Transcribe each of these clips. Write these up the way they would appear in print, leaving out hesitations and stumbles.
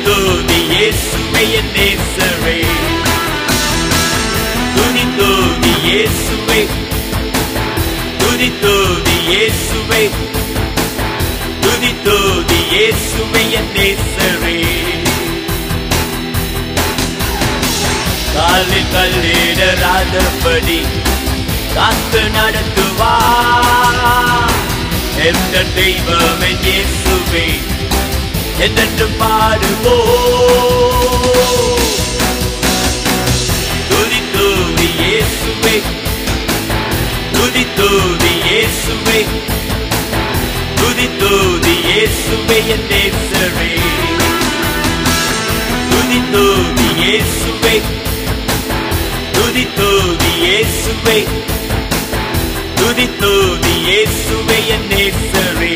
துதி இயேசுவே என் நேசரே. துதி துதி இயேசுவே, துதி துதி இயேசுவே, துதி துதி இயேசுவே என் நேசரே. காலில் கல்லிடராதபடி காத்து நடத்துவார் எந்த தெய்வம் என் இயேசுவே என்றென்றும் பாடுவோம். துதி துதி இயேசுவே, துதி துதி இயேசுவே, துதி துதி இயேசுவே என் நேசரே. துதி துதி இயேசுவே, துதி துதி இயேசுவே, துதி துதி இயேசுவே என் நேசரே.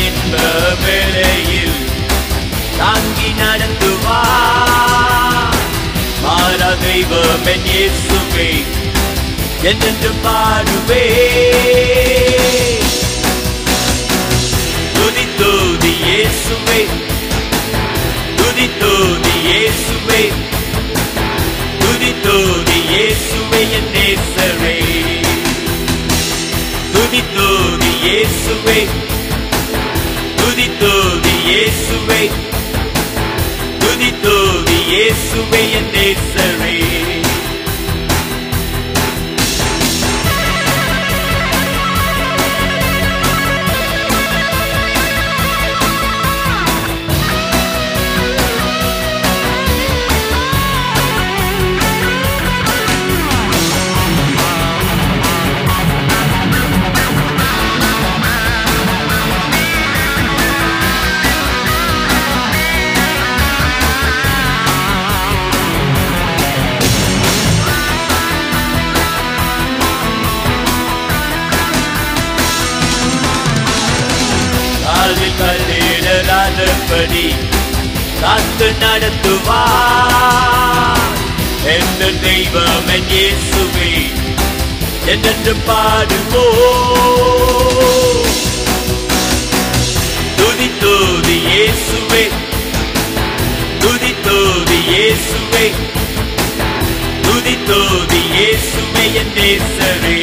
இன்ப வேளையில் தாங்கி நடத்துவார் மாறா தெய்வம் என் இயேசுவே என்றென்றும் பாடுவே. துதி துதி இயேசுவே, துதி துதி இயேசுவே, துதி துதி இயேசுவே என் நேசரே. துதி துதி இயேசுவே, துதி துதி இயேசுவே, துதி துதி இயேசுவே என் நேசரே. கல்லிடராதபடி காத்து நடத்துவார் எந்த தெய்வம் என் இயேசுவே என்றென்றும் பாடுவோம். துதி துதி இயேசுவே, துதி துதி இயேசுவே, துதி துதி இயேசுவே என் நேசரே.